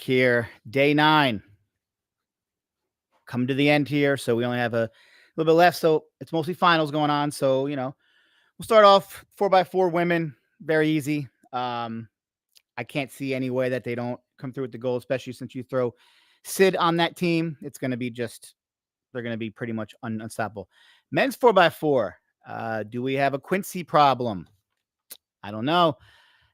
here. Day 9. Come to the end here. So we only have a little bit left. So it's mostly finals going on. So, we'll start off 4x4 women. Very easy. I can't see any way that they don't come through with the gold, especially since you throw Syd on that team. It's going to be they're going to be pretty much unstoppable. Men's 4x4. Do we have a Quincy problem? I don't know.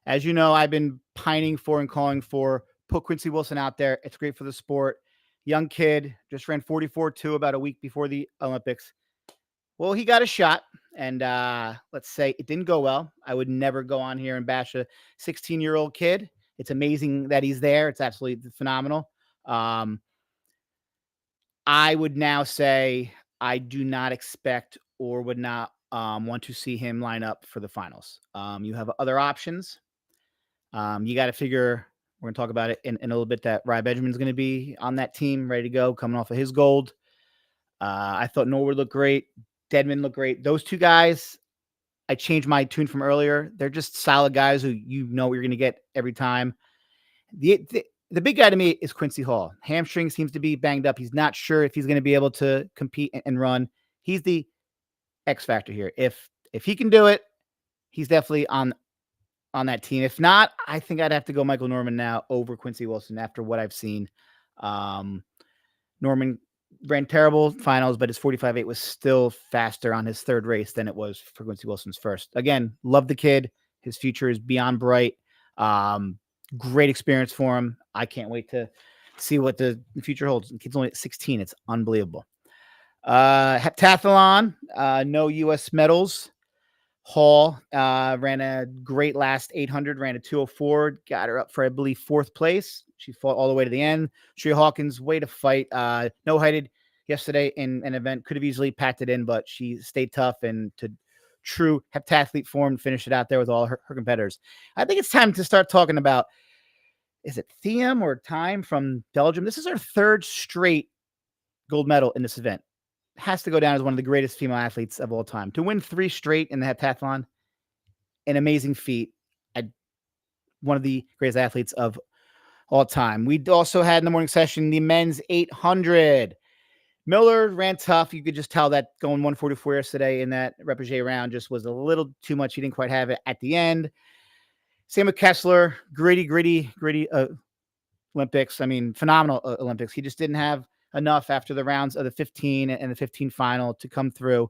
As you know, I've been pining for and calling for put Quincy Wilson out there. It's great for the sport. Young kid, just ran 44.2 about a week before the Olympics. Well, he got a shot, and let's say it didn't go well. I would never go on here and bash a 16-year-old kid. It's amazing that he's there. It's absolutely phenomenal. I would now say I do not expect or would not want to see him line up for the finals. You have other options. You got to figure, we're going to talk about it in a little bit, that Ryan Benjamin's going to be on that team, ready to go, coming off of his gold. I thought Norwood looked great. Deadman looked great. Those two guys, I changed my tune from earlier. They're just solid guys who you're going to get every time. The big guy to me is Quincy Hall. Hamstring seems to be banged up. He's not sure if he's going to be able to compete and run. He's the X factor here. If he can do it, he's definitely on that team. If not, I think I'd have to go Michael Norman now over Quincy Wilson after what I've seen. Norman ran terrible finals, but his 45.8 was still faster on his third race than it was for Quincy Wilson's first. Again, love the kid. His future is beyond bright. Great experience for him. I can't wait to see what the future holds. The kid's only at 16. It's unbelievable. Heptathlon, no U.S. medals. Hall ran a great last 800, ran a 204, got her up for, I believe, 4th place. She fought all the way to the end. Shea Hawkins, way to fight. No-heighted yesterday in an event. Could have easily packed it in, but she stayed tough and to true heptathlete form, finished it out there with all her competitors. I think it's time to start talking about, is it Thiem or Time from Belgium? This is her 3rd straight gold medal in this event. Has to go down as one of the greatest female athletes of all time. To win 3 straight in the heptathlon, an amazing feat. One of the greatest athletes of all time. We also had in the morning session the men's 800. Miller ran tough. You could just tell that going 144 yesterday in that repechage round just was a little too much. He didn't quite have it at the end. Same with Kessler. Gritty Olympics. I mean, phenomenal Olympics. He just didn't have enough after the rounds of the 15 and the 15 final to come through.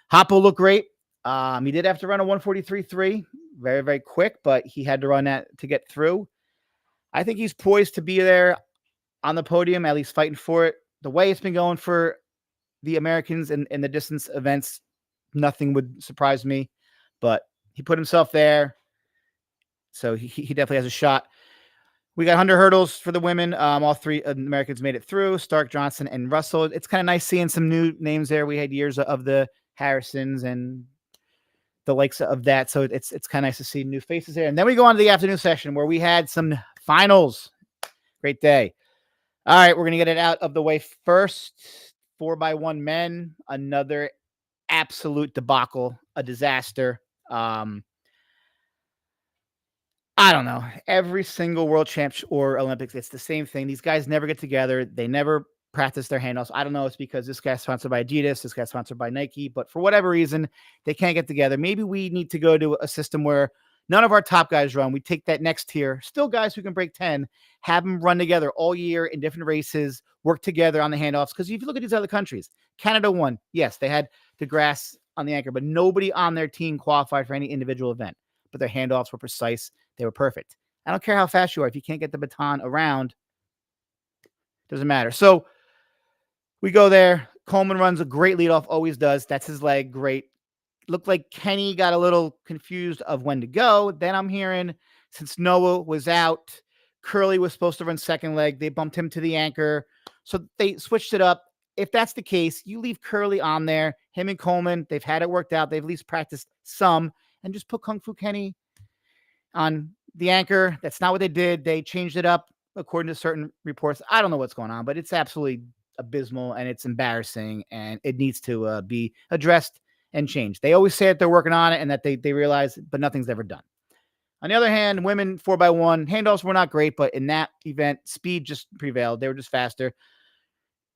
Hoppo looked great. He did have to run a 143.3. Very, very quick, but he had to run that to get through. I think he's poised to be there on the podium, at least fighting for it. The way it's been going for the Americans in the distance events, nothing would surprise me, but he put himself there. So he definitely has a shot. We got 100 hurdles for the women. All 3 Americans made it through, Stark, Johnson, and Russell. It's kind of nice seeing some new names there. We had years of the Harrisons and the likes of that. So it's kind of nice to see new faces there. And then we go on to the afternoon session where we had some finals. Great day. All right, we're going to get it out of the way first. 4x1 men, another absolute debacle, a disaster. I don't know. Every single world champs or Olympics, it's the same thing. These guys never get together. They never practice their handoffs. I don't know. It's because this guy's sponsored by Adidas. This guy's sponsored by Nike. But for whatever reason, they can't get together. Maybe we need to go to a system where none of our top guys run. We take that next tier. Still guys who can break 10. Have them run together all year in different races. Work together on the handoffs. Because if you look at these other countries, Canada won. Yes, they had DeGrasse on the anchor. But nobody on their team qualified for any individual event. But their handoffs were precise. They were perfect. I don't care how fast you are. If you can't get the baton around, doesn't matter. So we go there. Coleman runs a great leadoff, always does. That's his leg. Great. Looked like Kenny got a little confused of when to go. Then I'm hearing, since Noah was out, Curley was supposed to run second leg. They bumped him to the anchor. So they switched it up. If that's the case, you leave Curley on there. Him and Coleman, they've had it worked out. They've at least practiced some. And just put Kung Fu Kenny on the anchor. That's not what they did. They changed it up according to certain reports. I don't know what's going on, but it's absolutely abysmal and it's embarrassing and it needs to be addressed and changed. They always say that they're working on it and that they realize, but nothing's ever done. On the other hand, women 4x1 handoffs were not great, but in that event, speed just prevailed. They were just faster.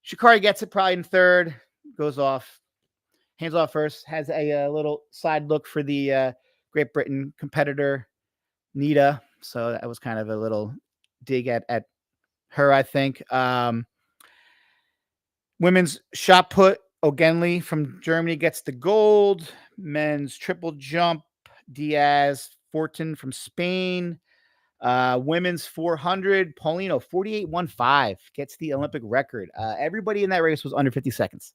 Shikari gets it probably in third, goes off, hands off first, has a little side look for the Great Britain competitor, Nita. So that was kind of a little dig at her, I think. Women's shot put, O'Genley from Germany gets the gold. Men's triple jump, Diaz Fortin from Spain. Women's 400, Paulino 48.15 gets the Olympic record. Everybody in that race was under 50 seconds.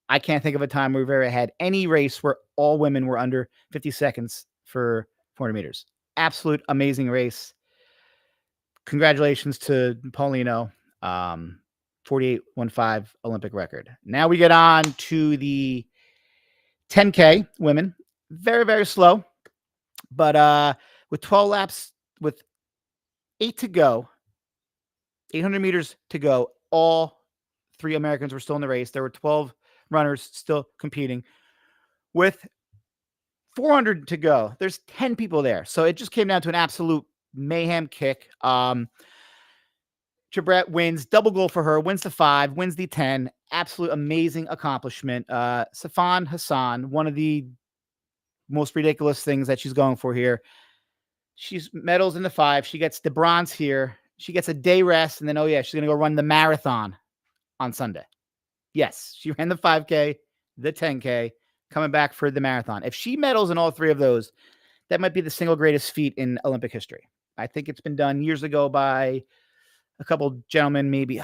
I can't think of a time we've ever had any race where all women were under 50 seconds for 400 meters. Absolute amazing race. Congratulations to Paulino. 48.15 Olympic record. Now we get on to the 10K women. Very, very slow. But with 12 laps, with 8 to go, 800 meters to go, all 3 Americans were still in the race. There were 12 runners still competing. With 400 to go, there's 10 people there. So it just came down to an absolute mayhem kick. Chebret wins, double goal for her, wins the 5, wins the 10. Absolute amazing accomplishment. Safan Hassan, one of the most ridiculous things that she's going for here. She's medals in the 5. She gets the bronze here. She gets a day rest, and then, oh yeah, she's going to go run the marathon on Sunday. Yes, she ran the 5K, the 10K, coming back for the marathon. If she medals in all 3 of those, that might be the single greatest feat in Olympic history. I think it's been done years ago by a couple gentlemen, maybe,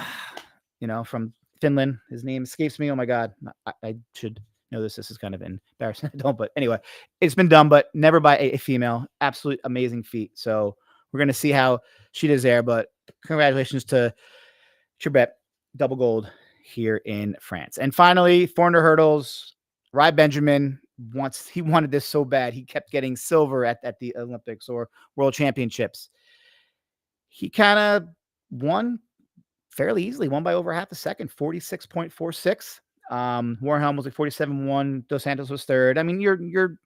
from Finland. His name escapes me. Oh my God. I should know this. This is kind of embarrassing. I don't, but anyway, it's been done, but never by a female. Absolute amazing feat. So we're going to see how she does there, but congratulations to Chebret, double gold here in France. And finally, 400 hurdles, Rai Benjamin he wanted this so bad. He kept getting silver at the Olympics or World Championships. He kind of won fairly easily, won by over half a second, 46.46. Warhelm was like 47.1. Dos Santos was third. I mean, your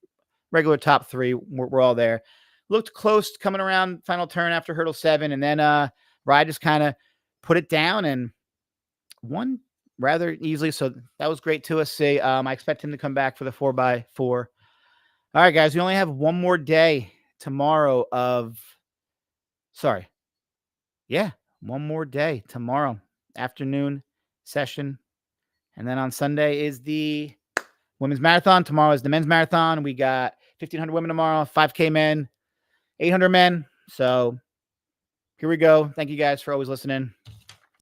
regular top 3 were all there. Looked close coming around final turn after hurdle 7, and then Rai just kind of put it down and won rather easily. So that was great to see. I expect him to come back for the 4x4. All right, guys, we only have one more day tomorrow one more day tomorrow afternoon session. And then on Sunday is the women's marathon. Tomorrow is the men's marathon. We got 1,500 women tomorrow, 5K men, 800 men. So here we go. Thank you guys for always listening.